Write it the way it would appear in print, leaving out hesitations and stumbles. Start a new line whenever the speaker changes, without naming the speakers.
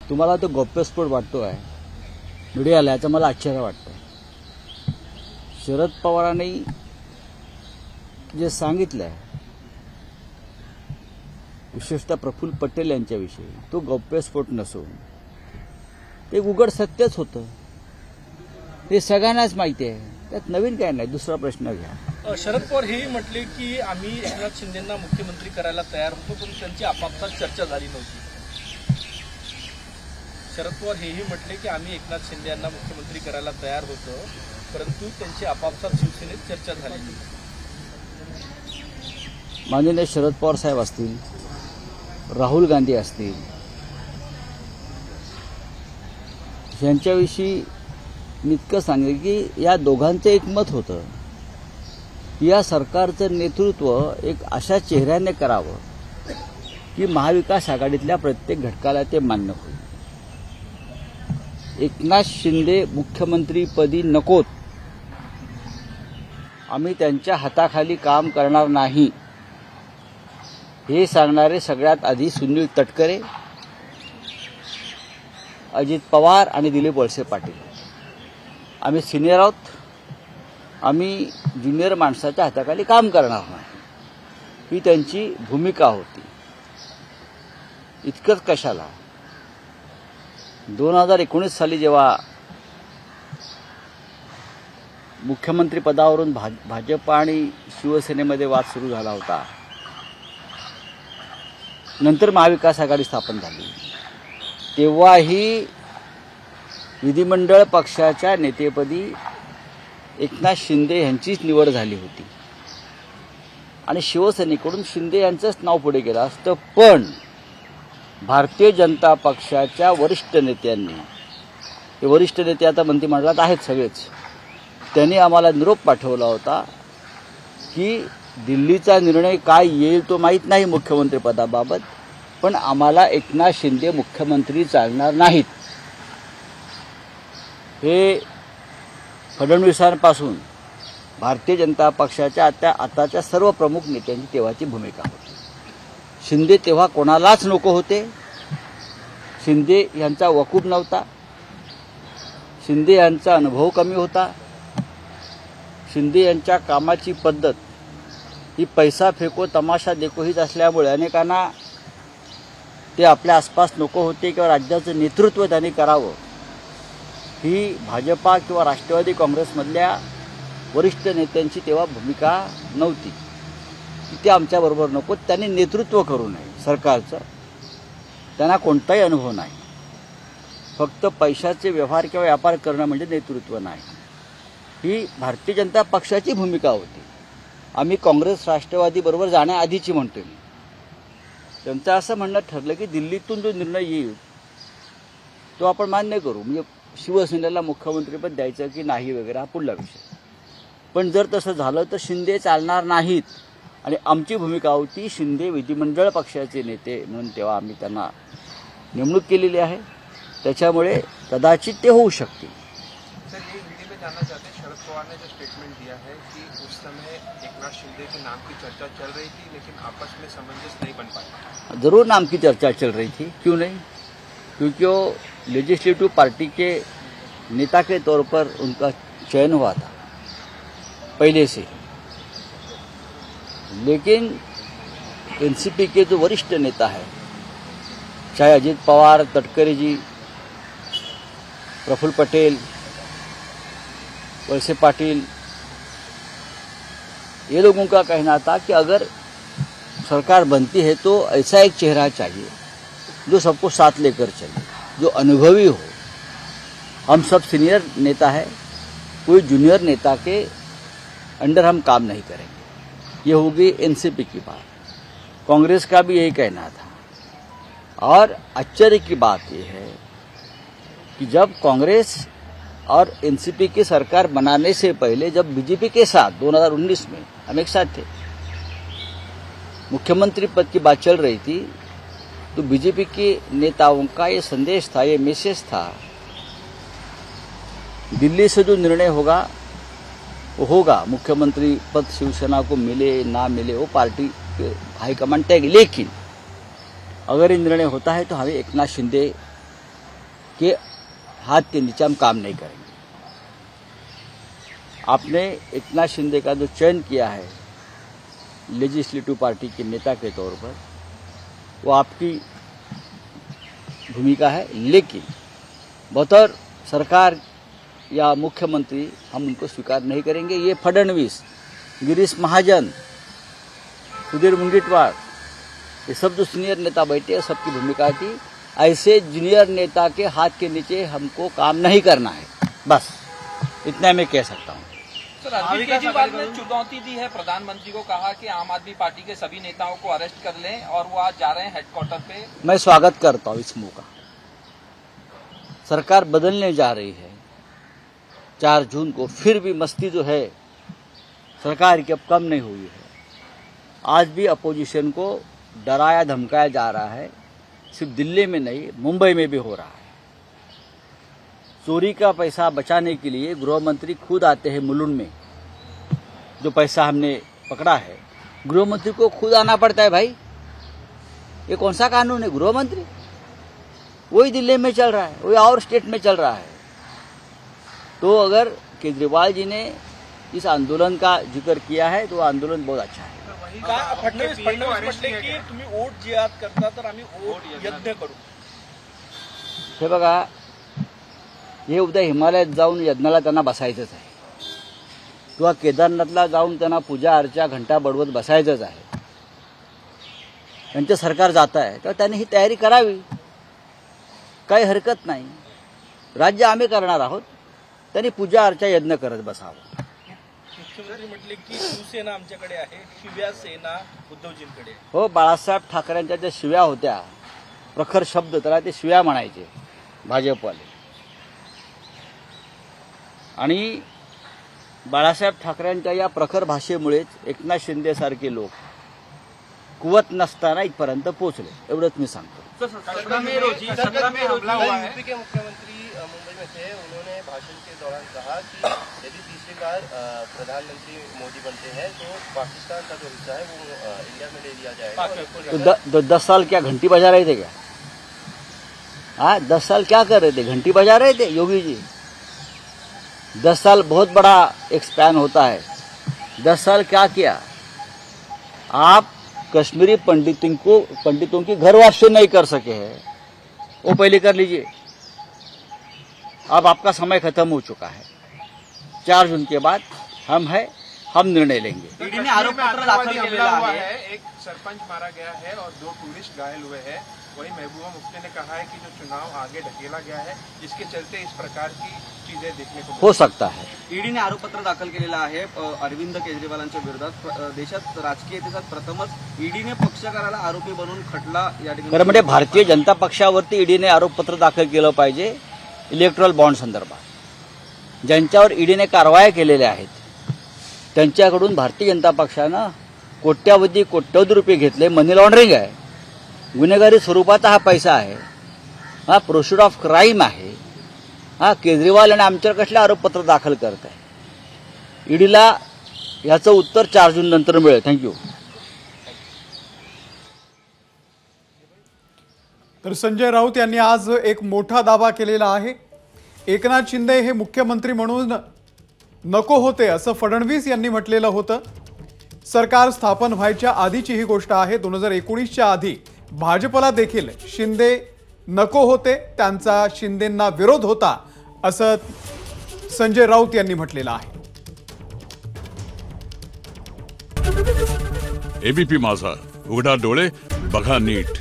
तुम्हाला तो गौप्यस्फोट वाटतो आहे मीडियाला, याचं मला आश्चर्य वाटतं. शरद पवारांनी जे सांगितलं आहे विशेषतः प्रफुल्ल पटेल यांच्याविषयी, तो गौप्यस्फोट नसून ते उघड सत्यच होतं. हे सगळ्यांनाच माहिती आहे, त्यात नवीन काय नाही. दुसरा प्रश्न घ्या.
शरद पवार हेही म्हटले की आम्ही एकनाथ शिंदेंना मुख्यमंत्री करायला तयार होतो, पण त्यांची आपापसात चर्चा झाली नव्हती. शरद पवार हेही म्हटले की आम्ही एकनाथ शिंदे यांना मुख्यमंत्री करायला तयार होतो, परंतु त्यांची आपापसात शिवसेनेत चर्चा झाली नाही.
माननीय शरद पवार साहेब असतील, राहुल गांधी असतील, यांच्याविषयी मी इतकं सांगेन की या दोघांचं एक मत होतं की या सरकारचं नेतृत्व एक अशा चेहऱ्याने करावं की महाविकास आघाडीतल्या प्रत्येक घटकाला ते मान्य होईल. एकनाथ शिंदे मुख्यमंत्रीपदी नकोत, आम्ही त्यांच्या हाताखाली काम करणार नाही, हे सांगणारे सगळ्यात आधी सुनील तटकरे, अजित पवार आणि दिलीप वळसे पाटील. आम्ही सिनियर आहोत, आम्ही ज्युनियर माणसाच्या हाताखाली काम करणार नाही, ही त्यांची भूमिका होती. इतकंच कशाला 2019 साली जेव्हा मुख्यमंत्री पदावरून भाजप आणि शिवसेनेमध्ये वाद सुरू झाला होता, नंतर महाविकास आघाडी स्थापन झाली, तेव्हाही विधिमंडळ पक्षाच्या नेतेपदी एकनाथ शिंदे यांचीच निवड झाली होती आणि शिवसेनेकडून शिंदे यांचंच नाव पुढे गेलं असतं. पण भारतीय जनता पक्षाच्या वरिष्ठ नेत्यांनी, ते वरिष्ठ नेते आता मंत्रिमंडळात आहेत सगळेच, त्यांनी आम्हाला निरोप पाठवला होता की दिल्लीचा निर्णय काय येईल तो माहीत नाही मुख्यमंत्रीपदाबाबत, पण आम्हाला एकनाथ शिंदे मुख्यमंत्री चालणार नाहीत. हे फडणवीसांपासून भारतीय जनता पक्षाच्या आताच्या सर्व प्रमुख नेत्यांची तेव्हाची भूमिका होती. शिंदे तेव्हा कोणालाच नको होते. शिंदे यांचा वकूब नव्हता, शिंदे यांचा अनुभव कमी होता, शिंदे यांच्या कामाची पद्धत ही पैसा फेको तमाशा देखो हीच असल्यामुळे अनेकांना ते आपल्या आसपास नको होते किंवा राज्याचं नेतृत्व त्यांनी करावं ही भाजपा किंवा राष्ट्रवादी काँग्रेसमधल्या वरिष्ठ नेत्यांची तेव्हा भूमिका नव्हती की ते आमच्याबरोबर नको, त्यांनी नेतृत्व करू नये सरकारचं, त्यांना कोणताही अनुभव नाही. फक्त पैशाचे व्यवहार किंवा व्यापार करणं म्हणजे नेतृत्व नाही, ही भारतीय जनता पक्षाची भूमिका होती. आम्ही काँग्रेस राष्ट्रवादीबरोबर जाण्याआधीची म्हणतोय मी. त्यांचं असं म्हणणं ठरलं की दिल्लीतून जो निर्णय येईल तो आपण मान्य करू, म्हणजे शिवसेनेला मुख्यमंत्रीपद द्यायचं की नाही वगैरे हा पुढला विषय. पण जर तसं झालं तर शिंदे चालणार नाहीत आणि आमची भूमिका होती शिंदे विधिमंडळ पक्षाचे नेते म्हणून तेव्हा आम्ही त्यांना नेमणूक केलेली आहे, त्याच्यामुळे कदाचित ते होऊ शकते.
सर, ये मीडिया में जानना चाहते हैं, शरद पवार ने जो स्टेटमेंट दिया है कि उस समय एकनाथ शिंदे के नाम की चर्चा चल रही थी लेकिन आपस में सामंजस्य नहीं बन पाया.
जरूर नाम की चर्चा चल रही थी, क्यों नहीं, क्योंकि वो लेजिस्लेटिव पार्टी के नेता के तौर पर उनका चयन हुआ था पहले से. लेकिन एनसीपी के जो वरिष्ठ नेता है, चाहे अजित पवार, तटकरे जी, प्रफुल्ल पटेल, वळसे पाटिल, ये लोगों का कहना था कि अगर सरकार बनती है तो ऐसा एक चेहरा चाहिए जो सबको साथ लेकर चले, जो अनुभवी हो. हम सब सीनियर नेता है, कोई जूनियर नेता के अंडर हम काम नहीं करेंगे. ये होगी एनसीपी की बात. कांग्रेस का भी यही कहना था. और आश्चर्य की बात यह है कि जब कांग्रेस और एनसीपी की सरकार बनाने से पहले जब बीजेपी के साथ 2019 में हम एक साथ थे, मुख्यमंत्री पद की बात चल रही थी, तो बीजेपी के नेताओं का ये संदेश था, ये मैसेज था, दिल्ली से जो निर्णय होगा वो होगा, मुख्यमंत्री पद शिवसेना को मिले ना मिले वो पार्टी के हाईकमान तय, लेकिन अगर ये निर्णय होता है तो हमें एकनाथ शिंदे कि हाथ के नीचे हम काम नहीं करेंगे। आपने एकनाथ शिंदे का जो चयन किया है लेजिस्लेटिव पार्टी के नेता के तौर पर, वो आपकी भूमिका है, लेकिन बतौर सरकार या मुख्यमंत्री हम उनको स्वीकार नहीं करेंगे। ये फडणवीस, गिरीश महाजन, सुधीर मुंगीटवार, ये सब जो सीनियर नेता बैठे हैं, सबकी भूमिका थी ऐसे जूनियर नेता के हाथ के नीचे हमको काम नहीं करना है। बस इतना मैं कह सकता हूँ।
सर, अरविंद केजरीवाल ने चुनौती दी है प्रधानमंत्री को, कहा कि आम आदमी पार्टी के सभी नेताओं को अरेस्ट कर लें और वो आज जा रहे हैं हेडक्वार्टर पे। मैं
स्वागत करता हूँ इस मूव का। सरकार बदलने जा रही है 4 जून को, फिर भी मस्ती जो है सरकार की अब कम नहीं हुई है। आज भी अपोजिशन को डराया धमकाया जा रहा है, सिर्फ दिल्ली में नहीं मुंबई में भी हो रहा है। चोरी का पैसा बचाने के लिए गृह मंत्री खुद आते हैं मुलुंड में, जो पैसा हमने पकड़ा है गृह मंत्री को खुद आना पड़ता है। भाई ये कौन सा कानून है? गृह मंत्री वही दिल्ली में चल रहा है, वही और स्टेट में चल रहा है। तो अगर केजरीवाल जी ने इस आंदोलन का जिक्र किया है तो आंदोलन बहुत अच्छा है।
फडणवीस म्हटले की तुम्ही वोट जिहाद करता तर आम्ही वोट यज्ञ करू।
हे बघा, हे उद्या हिमालयात जाऊन यज्ञाला त्यांना बसायचंच आहे किंवा केदारनाथला जाऊन त्यांना पूजा अर्चा घंटा बडवत बसायचंच आहे। त्यांचं सरकार जात आहे तर त्यांनी ही तयारी करावी, काही हरकत नाही। राज्य आम्ही करणार आहोत, त्यांनी पूजा अर्चा यज्ञ करत बसावं।
मुख्यमंत्री म्हटले की शिवसेना आमच्याकडे आहे, शिव्या सेना उद्धवजींकडे।
हो, बाळासाहेब ठाकरेंच्या ज्या शिव्या होत्या, प्रखर शब्द, त्याला ते शिव्या म्हणायचे भाजपवाले। आणि बाळासाहेब ठाकरेंच्या या प्रखर भाषेमुळेच एकनाथ शिंदे सारखे लोक कुवत नसताना इथपर्यंत पोहोचले, एवढंच मी सांगतो।
17 में हमला हुआ है।
यूपी के मुख्यमंत्री मुंबई में थे, उन्होंने भाषण के दौरान कहा कि यदि तीसरी बार प्रधानमंत्री मोदी बनते हैं तो पाकिस्तान का जो हिस्सा है वो इंडिया में ले लिया जाएगा।
तो 10 साल क्या घंटी बजा रहे थे क्या? हाँ, 10 साल क्या कर रहे थे? घंटी बजा रहे थे योगी जी। 10 साल बहुत बड़ा एक स्पैन होता है। 10 साल क्या किया? आप कश्मीरी पंडितों की घर वापसी नहीं कर सके हैं, वो पहले कर लीजिए। अब आपका समय खत्म हो चुका है। 4 जून के बाद हम निर्णय लेंगे।
ईडी ने आरोप पत्र दाखल केलेला आहे।
एक सरपंच मारा गया है और 2 टूरिस्ट घायल हुए हैं। वही महबूबा मुफ्ती ने कहा है कि जो चुनाव आगे ढकेला गया है, जिसके चलते इस प्रकार की चीजें देखने को
हो सकता है।
ईडीने आरोपपत्र दाखल केलेलं आहे अरविंद केजरीवालांच्या विरोधात। देशात राजकीय इतिहासात प्रथमच ईडीने पक्षकाराला आरोपी बनवून खटला या ठिकाणी।
खरं म्हणजे भारतीय जनता पक्षावरती ईडीने आरोपपत्र दाखल केलं पाहिजे इलेक्ट्रल बॉन्ड संदर्भात। ज्यांच्यावर ईडीने कारवाया केलेल्या आहेत त्यांच्याकडून भारतीय जनता पक्षानं कोट्यवधी रुपये घेतले। मनी लॉन्ड्रिंग आहे, गुन्हेगारी स्वरूपाचा हा पैसा आहे, हा प्रोसिड ऑफ क्राईम आहे। हा, केजरीवाल आणि आमच्यावर कसले आरोपपत्र दाखल करत आहे? ईडीला याचं उत्तर 4 जून नंतर मिळेल। थँक्यू।
तर संजय राऊत यांनी आज एक मोठा दावा केलेला आहे। एकनाथ शिंदे हे मुख्यमंत्री म्हणून नको होते असं फडणवीस यांनी म्हटलेलं होतं। सरकार स्थापन व्हायच्या आधीची ही गोष्ट आहे। 2019च्या आधी भाजपला देखील शिंदे नको होते, त्यांचा शिंदेंना विरोध होता असं संजय राऊत यांनी म्हटलेलं आहे।
एबीपी माझा, उघडा डोळे बघा नीट।